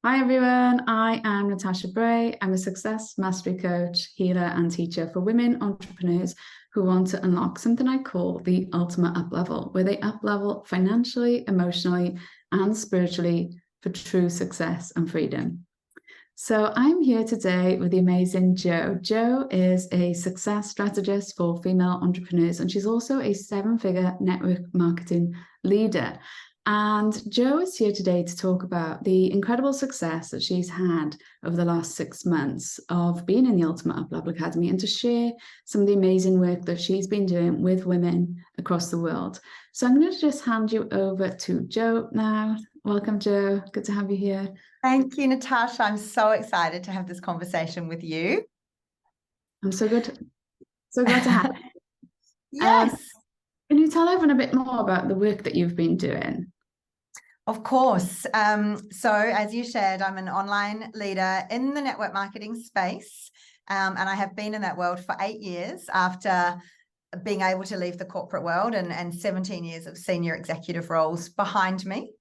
Hi everyone, I am Natasha Bray. I'm a success mastery coach, healer, and teacher for women entrepreneurs who want to unlock something I call the ultimate up level, where they up level financially, emotionally, and spiritually for true success and freedom. So I'm here today with the amazing Jo. Jo is a success strategist for female entrepreneurs, and she's also a seven-figure network marketing leader. And Jo is here today to talk about the incredible success that she's had over the last 6 months of being in the Ultimate Uplevel Academy and to share some of the amazing work that she's been doing with women across the world. So I'm going to just hand you over to Jo now. Welcome, Jo. Good to have you here. Thank you, Natasha. I'm so excited to have this conversation with you. I'm so good. So glad to have you. Yes. Can you tell everyone a bit more about the work that you've been doing? Of course. So as you shared, I'm an online leader in the network marketing space. And I have been in that world for 8 years after being able to leave the corporate world and 17 years of senior executive roles behind me.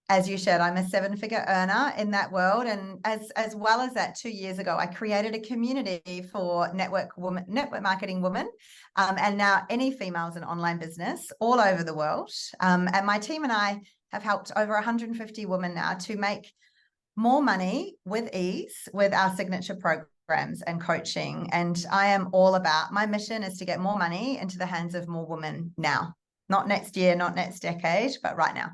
As you shared, I'm a seven-figure earner in that world. And as well as that, 2 years ago, I created a community for network marketing women, and now any females in online business all over the world. And my team and I have helped over 150 women now to make more money with ease with our signature programs and coaching. And I am all about, my mission is to get more money into the hands of more women now, not next year, not next decade, but right now.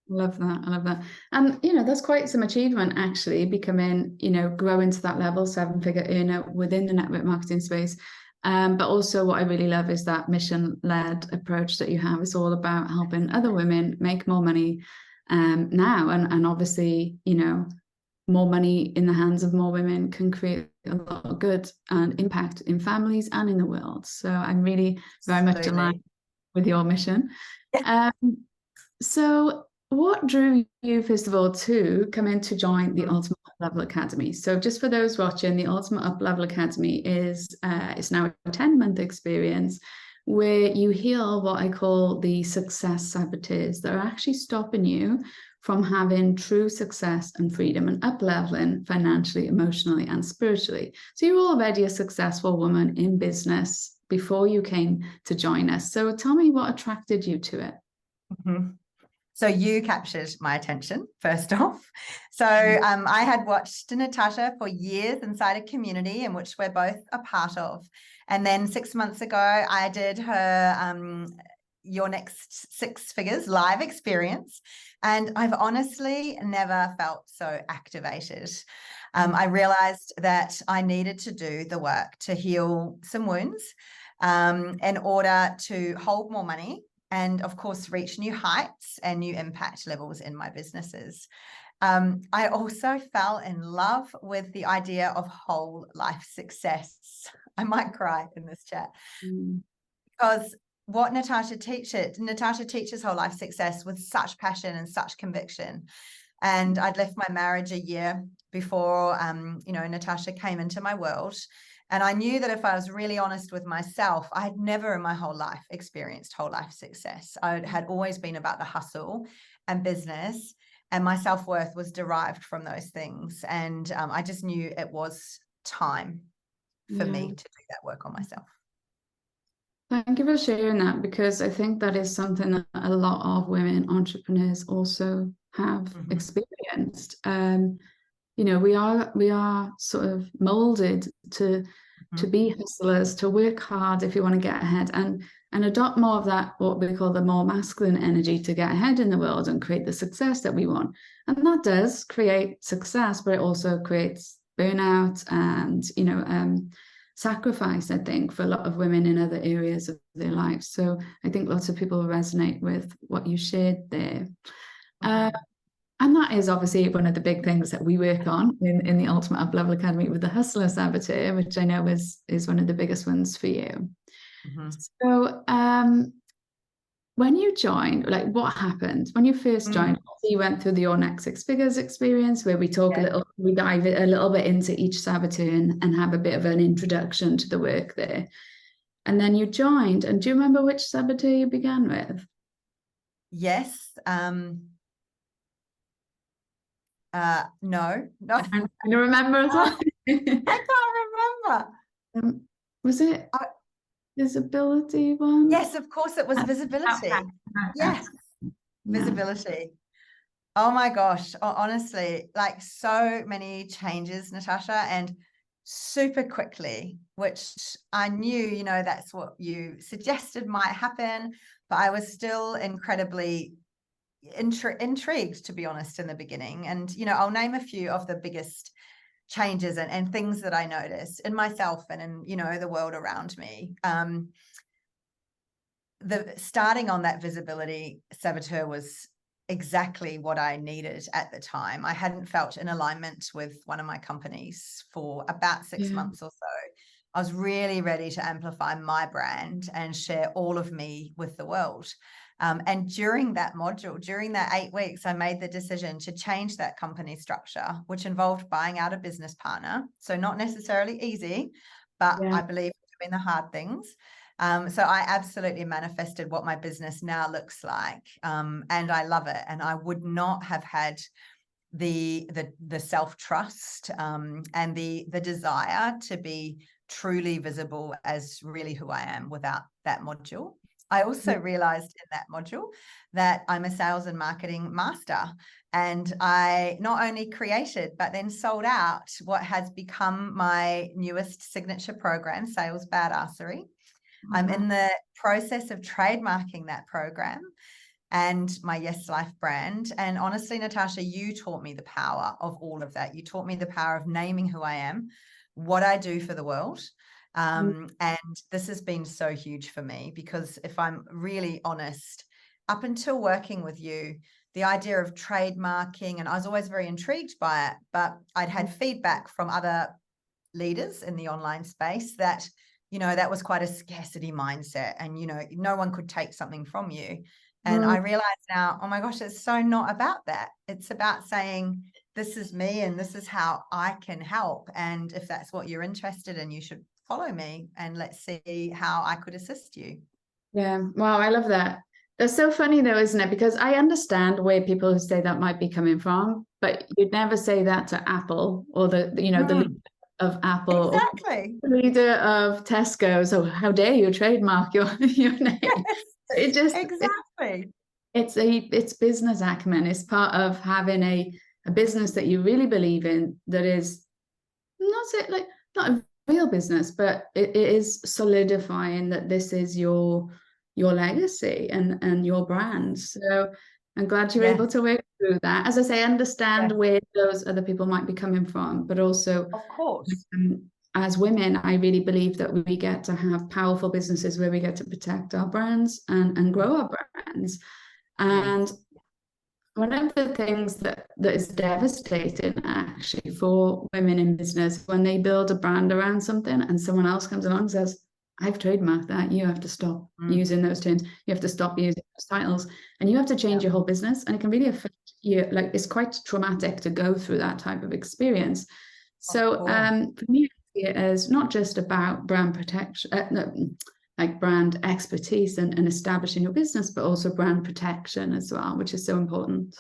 Love that. I love that. And, that's quite some achievement actually, becoming, growing to that level, seven-figure earner within the network marketing space. But also what I really love is that mission-led approach that you have. It's all about helping other women make more money now. And obviously, more money in the hands of more women can create a lot of good and impact in families and in the world. So I'm really very much aligned with your mission. Yeah. So what drew you, first of all, to come in to join the Ultimate Uplevel Academy? So just for those watching, the Ultimate Uplevel Academy is it's now a 10-month experience where you heal what I call the success saboteurs that are actually stopping you from having true success and freedom and up-leveling financially, emotionally, and spiritually. So you're already a successful woman in business before you came to join us. So tell me what attracted you to it. Mm-hmm. So you captured my attention, first off. So I had watched Natasha for years inside a community in which we're both a part of. And then 6 months ago, I did her Your Next Six Figures live experience. And I've honestly never felt so activated. I realized that I needed to do the work to heal some wounds in order to hold more money, and of course, reach new heights and new impact levels in my businesses. I also fell in love with the idea of whole life success. I might cry in this chat because what Natasha teaches whole life success with such passion and such conviction. And I'd left my marriage a year before, Natasha came into my world. And I knew that if I was really honest with myself, I had never in my whole life experienced whole life success. I had always been about the hustle and business, and my self-worth was derived from those things. And I just knew it was time for me to do that work on myself. Thank you for sharing that, because I think that is something that a lot of women entrepreneurs also have experienced. We are sort of molded to be hustlers, to work hard if you want to get ahead, and adopt more of that, what we call the more masculine energy, to get ahead in the world and create the success that we want. And that does create success, but it also creates burnout and sacrifice, I think, for a lot of women in other areas of their lives. So I think lots of people resonate with what you shared there. And that is obviously one of the big things that we work on in the Ultimate Uplevel Academy with the Hustler Saboteur, which I know is one of the biggest ones for you. So when you joined, like, what happened when you first joined? You went through the Your Next Six Figures experience, where we dive a little bit into each saboteur and have a bit of an introduction to the work there. And then you joined, and do you remember which saboteur you began with? Yes. No. I don't remember as well. I can't remember. Was it visibility one? Yes, of course it was visibility. Yes, visibility. Oh my gosh. Honestly, like so many changes, Natasha, and super quickly, which I knew, you know, that's what you suggested might happen, but I was still incredibly intrigued, to be honest, in the beginning. And, you know, I'll name a few of the biggest changes and things that I noticed in myself and in, you know, the world around me. The starting on that visibility saboteur was exactly what I needed at the time. I hadn't felt in alignment with one of my companies for about 6 months or so. I was really ready to amplify my brand and share all of me with the world. And during that module, during that 8 weeks, I made the decision to change that company structure, which involved buying out a business partner. So not necessarily easy, but I believe in doing the hard things. So I absolutely manifested what my business now looks like, and I love it. And I would not have had the self-trust and the desire to be truly visible as really who I am without that module. I also realized in that module that I'm a sales and marketing master, and I not only created but then sold out what has become my newest signature program, Sales Badassery. I'm in the process of trademarking that program and my Yes Life brand. And honestly, Natasha, you taught me the power of all of that. You taught me the power of naming who I am, what I do for the world. And this has been so huge for me because if I'm really honest, up until working with you, the idea of trademarking, and I was always very intrigued by it, but I'd had feedback from other leaders in the online space that, you know, that was quite a scarcity mindset and, you know, no one could take something from you. And I realize now, oh my gosh, it's so not about that. It's about saying, this is me and this is how I can help. And if that's what you're interested in, you should follow me and let's see how I could assist you. Yeah. Wow. I love that. That's so funny though, isn't it? Because I understand where people who say that might be coming from, but you'd never say that to Apple or the leader of Apple Exactly. or the leader of Tesco. So how dare you trademark your name? It just exactly. It's business acumen. It's part of having a business that you really believe in that is not a real business, but it is solidifying that this is your legacy and your brand. So I'm glad you're able to work through that. As I say, understand where those other people might be coming from, but also, of course, as women, I really believe that we get to have powerful businesses where we get to protect our brands and grow our brands. And one of the things that is devastating actually for women in business, when they build a brand around something and someone else comes along and says, I've trademarked that, you have to stop using those terms, you have to stop using those titles, and you have to change your whole business. And it can really affect you. Like, it's quite traumatic to go through that type of experience. So for me, it is not just about brand protection, like brand expertise and establishing your business, but also brand protection as well, which is so important.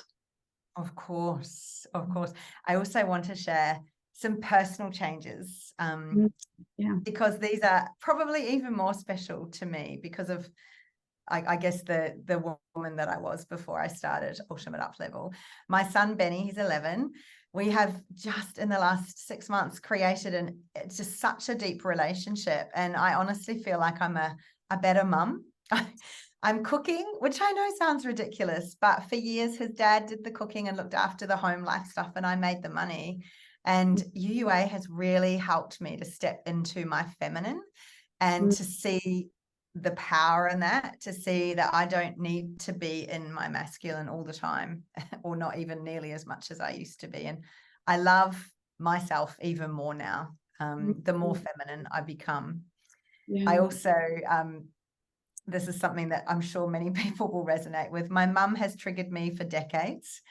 Of course, of course. I also want to share some personal changes because these are probably even more special to me because of, I guess, the woman that I was before I started Ultimate Uplevel. My son, Benny, he's 11. We have just in the last 6 months created it's just such a deep relationship. And I honestly feel like I'm a better mum. I'm cooking, which I know sounds ridiculous, but for years his dad did the cooking and looked after the home life stuff and I made the money. And UUA has really helped me to step into my feminine and to see the power in that, to see that I don't need to be in my masculine all the time or not even nearly as much as I used to be. And I love myself even more now, the more feminine I become. I also, this is something that I'm sure many people will resonate with. My mum has triggered me for decades,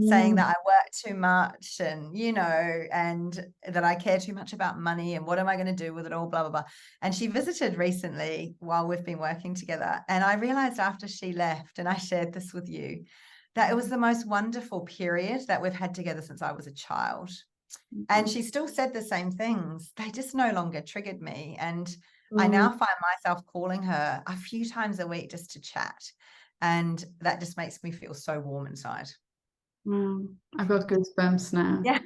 saying that I work too much and, you know, and that I care too much about money and what am I going to do with it all, blah, blah, blah. And she visited recently while we've been working together. And I realized after she left, and I shared this with you, that it was the most wonderful period that we've had together since I was a child. And she still said the same things. They just no longer triggered me. And I now find myself calling her a few times a week just to chat. And that just makes me feel so warm inside. I've got goosebumps now. Yes.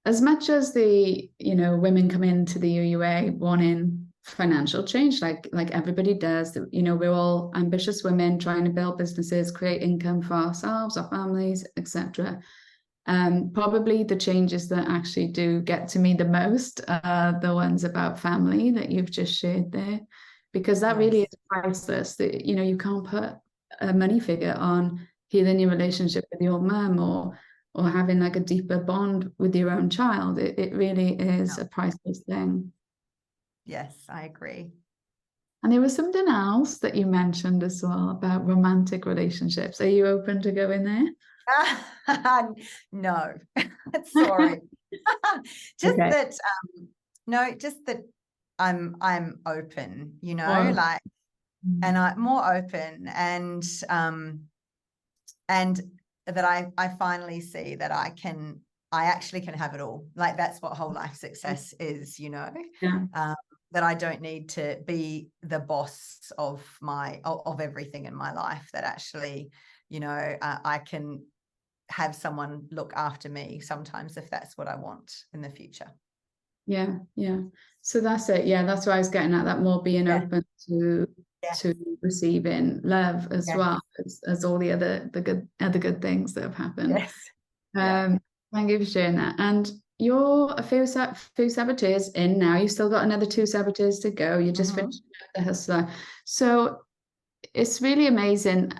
As much as the, women come into the UUA wanting financial change, like everybody does, we're all ambitious women trying to build businesses, create income for ourselves, our families, etc. Probably the changes that actually do get to me the most are the ones about family that you've just shared there, because that really is priceless. That you can't put a money figure on healing your relationship with your mum or having like a deeper bond with your own child. It really is a priceless thing. Yes, I agree. And there was something else that you mentioned as well about romantic relationships. Are you open to going there? No, sorry. Just Okay. that, no, just that I'm open, Well, like, and I'm more open and that I finally see that I actually can have it all. Like that's what whole life success is, Yeah. That I don't need to be the boss of everything in my life, that actually, I can have someone look after me sometimes if that's what I want in the future. Yeah. So that's it. Yeah, that's what I was getting at, that more being open to receiving love as well as all the other good things that have happened. Thank you for sharing that. And you're a few saboteurs in now. You've still got another 2 saboteurs to go. You just finished the hustler. So it's really amazing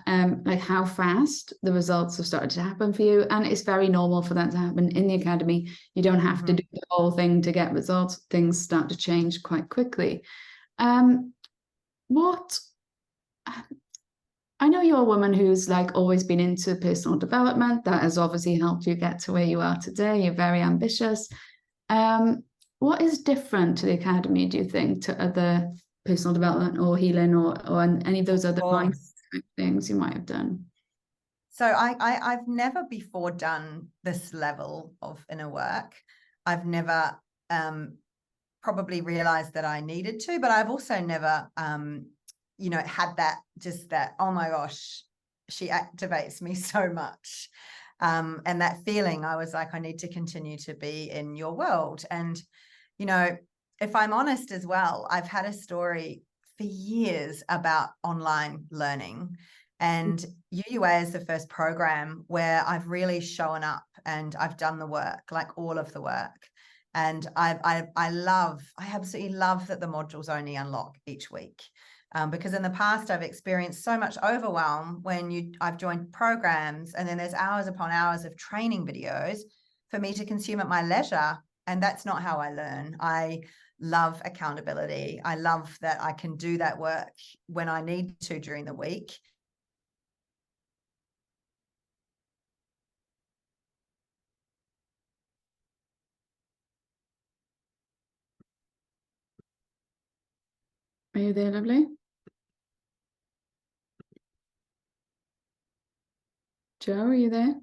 like how fast the results have started to happen for you, and it's very normal for that to happen in the academy. You don't have to do the whole thing to get results. Things start to change quite quickly. What I know you're a woman who's like always been into personal development. That has obviously helped you get to where you are today. You're very ambitious. What is different to the academy, do you think, to other personal development or healing or any of those other mindset things you might have done? So I've never before done this level of inner work. I've never probably realized that I needed to, but I've also never had that, oh my gosh, she activates me so much. And that feeling, I was like, I need to continue to be in your world. And, if I'm honest as well, I've had a story for years about online learning. And UUA is the first program where I've really shown up and I've done the work, like all of the work. And I absolutely love that the modules only unlock each week. Because in the past, I've experienced so much overwhelm when I've joined programs and then there's hours upon hours of training videos for me to consume at my leisure. And that's not how I learn. I love accountability. I love that I can do that work when I need to during the week. Are you there, lovely? Joe, are you there?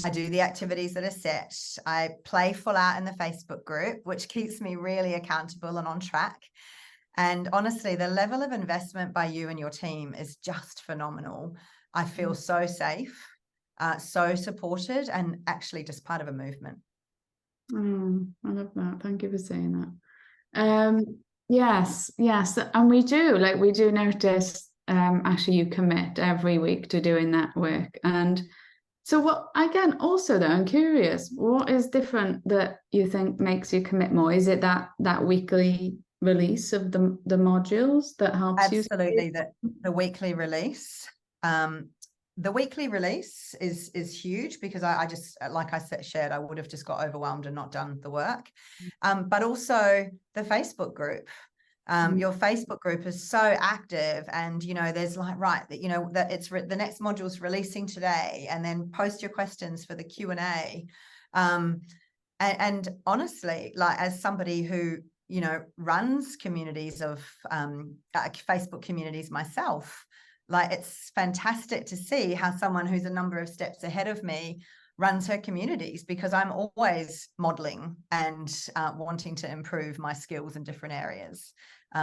I do the activities that are set. I play full out in the Facebook group, which keeps me really accountable and on track. And honestly, the level of investment by you and your team is just phenomenal. I feel so safe, so supported, and actually just part of a movement. I love that. Thank you for saying that. Yes, and we do notice actually you commit every week to doing that work. And so what, again, also though, I'm curious, what is different that you think makes you commit more? Is it that weekly release of the modules that helps you? Absolutely, the weekly release. The weekly release is huge because I just, like I shared, I would have just got overwhelmed and not done the work. But also the Facebook group. Your Facebook group is so active, and there's like, right, that it's the next module's releasing today, and then post your questions for the Q&A. And honestly, like as somebody who runs communities of Facebook communities myself, like, it's fantastic to see how someone who's a number of steps ahead of me runs her communities, because I'm always modeling and wanting to improve my skills in different areas.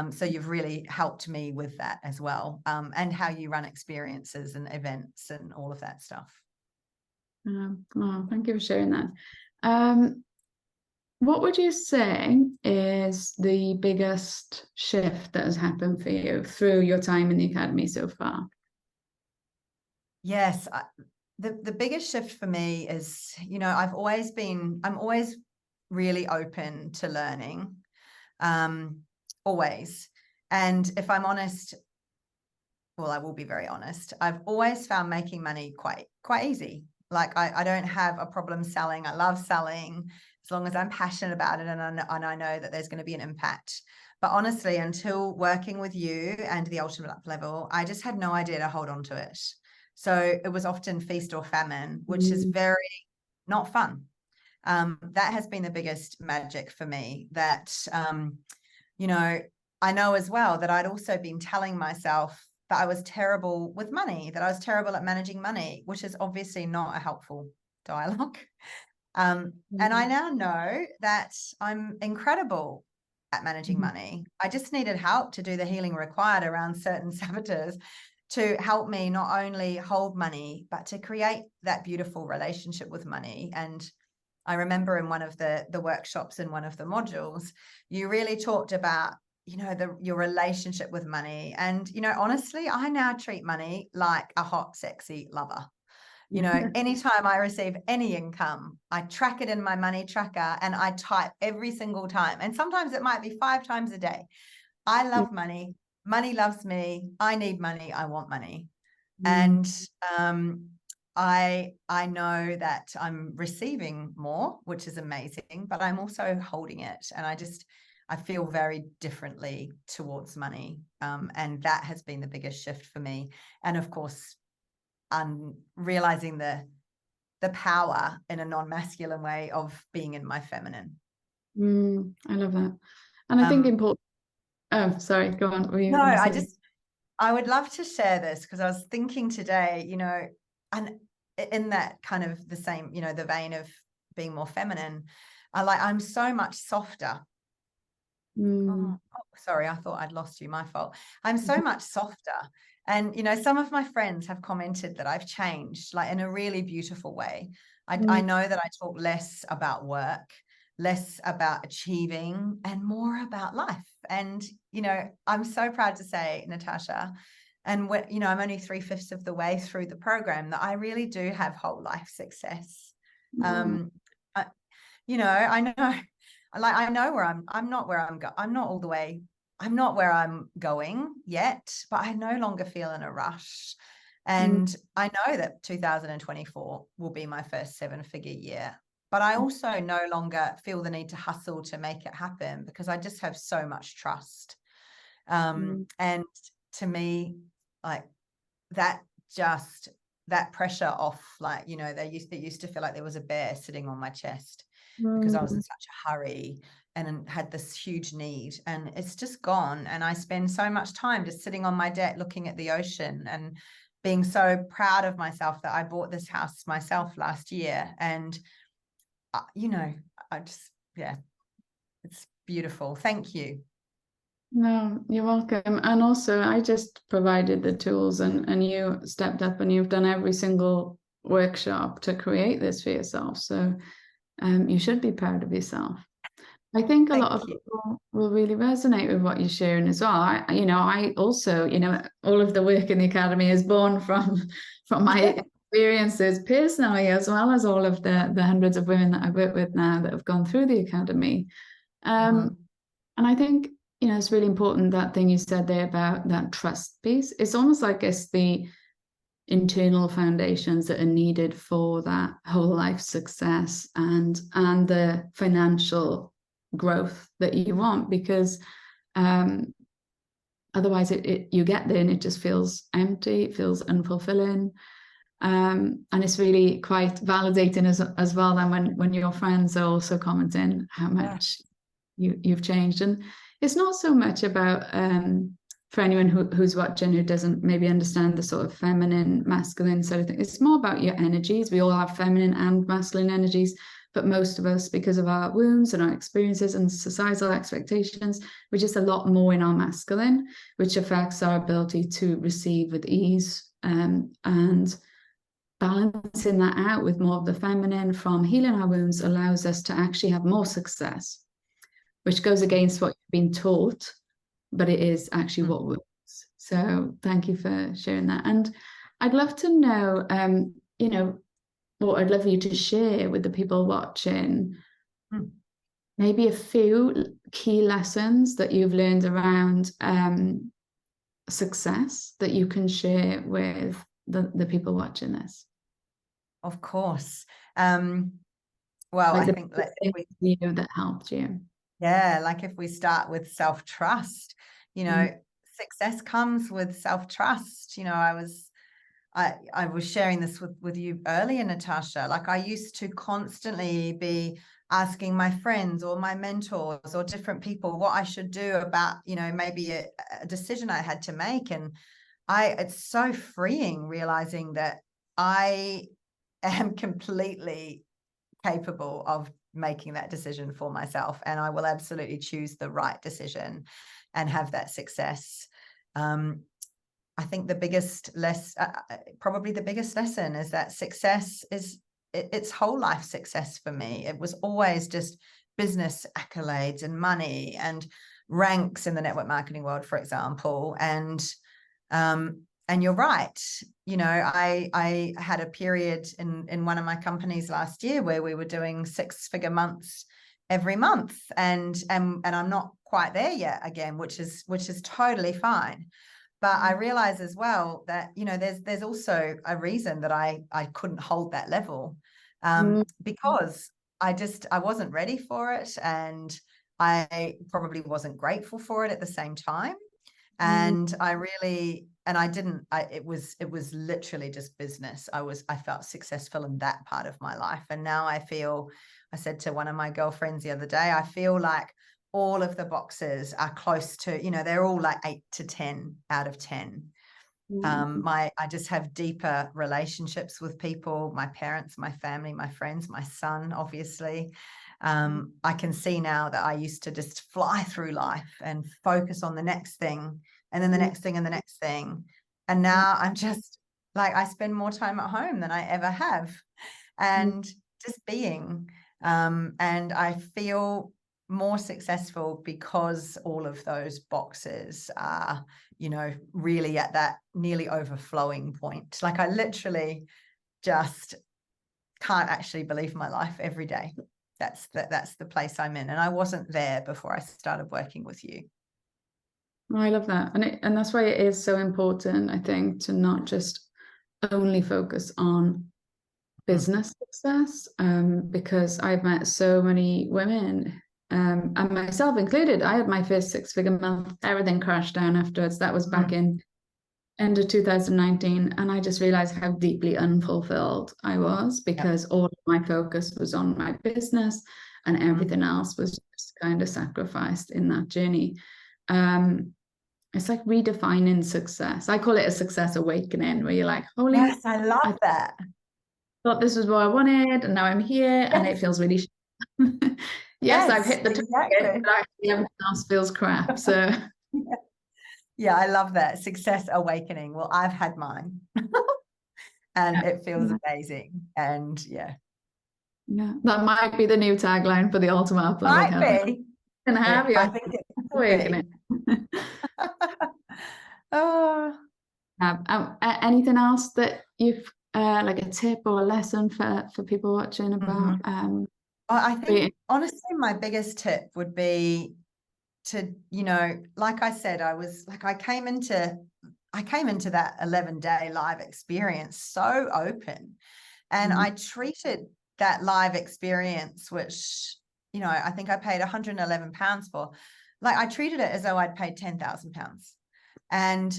So you've really helped me with that as well, and how you run experiences and events and all of that stuff. Oh, thank you for sharing that. What would you say is the biggest shift that has happened for you through your time in the academy so far? Yes, the biggest shift for me is, you know, I'm always really open to learning, always. And if I'm honest, well, I will be very honest, I've always found making money quite easy. Like, I don't have a problem selling. I love selling as long as I'm passionate about it, and I know that there's going to be an impact. But honestly, until working with you and the Ultimate Uplevel, I just had no idea to hold on to it. So it was often feast or famine, which is very not fun. That has been the biggest magic for me, that, you know, I know as well that I'd also been telling myself that I was terrible with money, that I was terrible at managing money, which is obviously not a helpful dialogue. And I now know that I'm incredible at managing money. I just needed help to do the healing required around certain saboteurs to help me not only hold money, but to create that beautiful relationship with money. And I remember in one of the workshops in one of the modules, you really talked about, you know, your relationship with money. And, you know, honestly, I now treat money like a hot, sexy lover. You know, anytime I receive any income, I track it in my money tracker and I type every single time. And sometimes it might be 5 times a day. I love money. Money loves me. I need money. I want money. And I know that I'm receiving more, which is amazing, but I'm also holding it. And I feel very differently towards money. And that has been the biggest shift for me. And of course, realizing the power in a non-masculine way of being in my feminine. I love that. And I think important. Oh, sorry, go on. No, I would love to share this, because I was thinking today, you know, and in that kind of the same, you know, the vein of being more feminine, I'm so much softer. Oh, sorry, I thought I'd lost you. My fault. I'm so much softer. And, you know, some of my friends have commented that I've changed, like, in a really beautiful way. I know that I talk less about work, less about achieving, and more about life. And, you know, I'm so proud to say, Natasha, and what, you know, I'm only 3/5 of the way through the program, that I really do have whole life success. You know, I know where I'm not where I'm not all the way. I'm not where I'm going yet, but I no longer feel in a rush. And I know that 2024 will be my first 7-figure year, but I also no longer feel the need to hustle to make it happen, because I just have so much trust. And to me, like, that pressure off, like, you know, it used to feel like there was a bear sitting on my chest, because I was in such a hurry and had this huge need, and it's just gone. And I spend so much time just sitting on my deck looking at the ocean and being so proud of myself that I bought this house myself last year. And you know, it's beautiful. Thank you. No, you're welcome. And also, I just provided the tools, and you stepped up and you've done every single workshop to create this for yourself. So you should be proud of yourself. I think a lot of people will really resonate with what you're sharing as well. I also, you know, all of the work in the academy is born from my experiences personally, as well as all of the hundreds of women that I work with now that have gone through the academy. And I think, you know, it's really important, that thing you said there about that trust piece. It's almost like it's the internal foundations that are needed for that whole life success and the financial growth that you want, because otherwise you get there and it just feels empty, it feels unfulfilling. And it's really quite validating as well then when your friends are also commenting how much you've changed. And it's not so much about for anyone who's watching who doesn't maybe understand the sort of feminine, masculine sort of thing, it's more about your energies. We all have feminine and masculine energies, but most of us, because of our wounds and our experiences and societal expectations, we're just a lot more in our masculine, which affects our ability to receive with ease, and balancing that out with more of the feminine from healing our wounds allows us to actually have more success, which goes against what you've been taught, but it is actually what works. So thank you for sharing that. And I'd love to know, you know, what I'd love you to share with the people watching, maybe a few key lessons that you've learned around success that you can share with the people watching this. Of course. Well, like I think that helped you. Yeah, like if we start with self-trust, you know, success comes with self-trust. You know, I was sharing this with you earlier, Natasha. Like I used to constantly be asking my friends or my mentors or different people what I should do about, you know, maybe a decision I had to make. And it's so freeing realizing that I am completely capable of making that decision for myself, and I will absolutely choose the right decision and have that success. I think the biggest probably the biggest lesson is that success is it's whole life success for me. It was always just business accolades and money and ranks in the network marketing world, for example. And you're right. You know, I had a period in one of my companies last year where we were doing 6-figure months every month, and I'm not quite there yet again, which is totally fine. But I realize as well that, you know, there's also a reason that I couldn't hold that level, because I wasn't ready for it, and I probably wasn't grateful for it at the same time. And it was literally just business. I felt successful in that part of my life. And now I said to one of my girlfriends the other day, I feel like all of the boxes are close to, you know, they're all like 8 to 10 out of 10. I just have deeper relationships with people, my parents, my family, my friends, my son, obviously. I can see now that I used to just fly through life and focus on the next thing and then the next thing and the next thing. And now I'm just like, I spend more time at home than I ever have, and just being, and I feel more successful because all of those boxes are, you know, really at that nearly overflowing point. Like I literally just can't actually believe my life every day. That's the place I'm in, and I wasn't there before I started working with you. I love that, and that's why it is so important, I think, to not just only focus on business success, because I've met so many women, and myself included. I had my first 6-figure month, everything crashed down afterwards. That was back in end of 2019, and I just realized how deeply unfulfilled I was, because all of my focus was on my business and everything else was just kind of sacrificed in that journey. It's like redefining success. I call it a success awakening, where you're like, holy, yes, I love that. Thought this was what I wanted, and now I'm here, and it feels really yes, I've hit the target, but actually everything else feels crap. So yeah, I love that. Success awakening. Well, I've had mine. And it feels amazing. And yeah, that might be the new tagline for the Ultimate Uplevel Academy. Can have you. I think it awakening. Oh, anything else that you've like a tip or a lesson for people watching about? I think honestly, my biggest tip would be to, you know, like I said, I came into that 11-day live experience so open, and I treated that live experience, which, you know, I think I paid £111 for, like I treated it as though I'd paid £10,000, and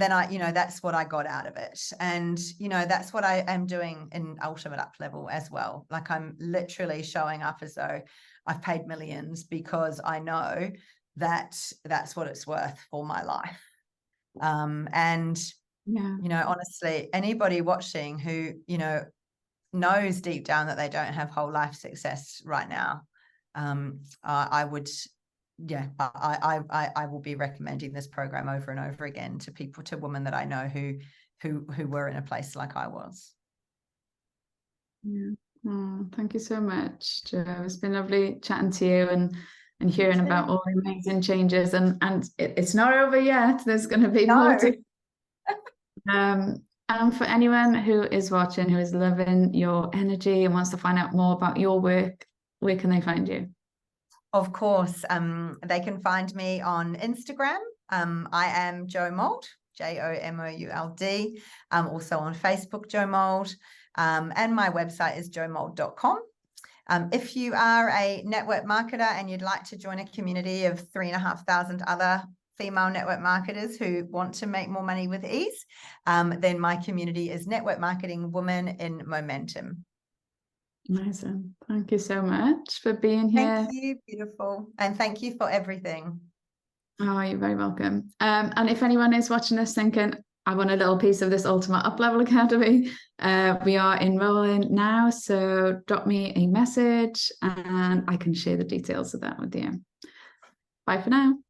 then I, you know, that's what I got out of it. And, you know, that's what I am doing in Ultimate Uplevel as well. Like I'm literally showing up as though I've paid millions, because I know that's what it's worth for my life. And, Yeah. you know, honestly, anybody watching who, you know, knows deep down that they don't have whole life success right now, I would, yeah, I will be recommending this program over and over again to people, to women that I know who were in a place like I was. Yeah. Oh, thank you so much, Jo. It's been lovely chatting to you and hearing about all the amazing changes, and it's not over yet. There's going to be more to. And for anyone who is watching, who is loving your energy and wants to find out more about your work, where can they find you? Of course, they can find me on Instagram. I am Jo Mould, JOMOULD. Also on Facebook, Jo Mould. And my website is jomould.com. If you are a network marketer and you'd like to join a community of 3,500 other female network marketers who want to make more money with ease, then my community is Network Marketing Women in Momentum. Amazing. Thank you so much for being here. Thank you, beautiful. And thank you for everything. Oh, you're very welcome. And if anyone is watching this thinking, I want a little piece of this Ultimate Uplevel Academy, we are enrolling now. So drop me a message and I can share the details of that with you. Bye for now.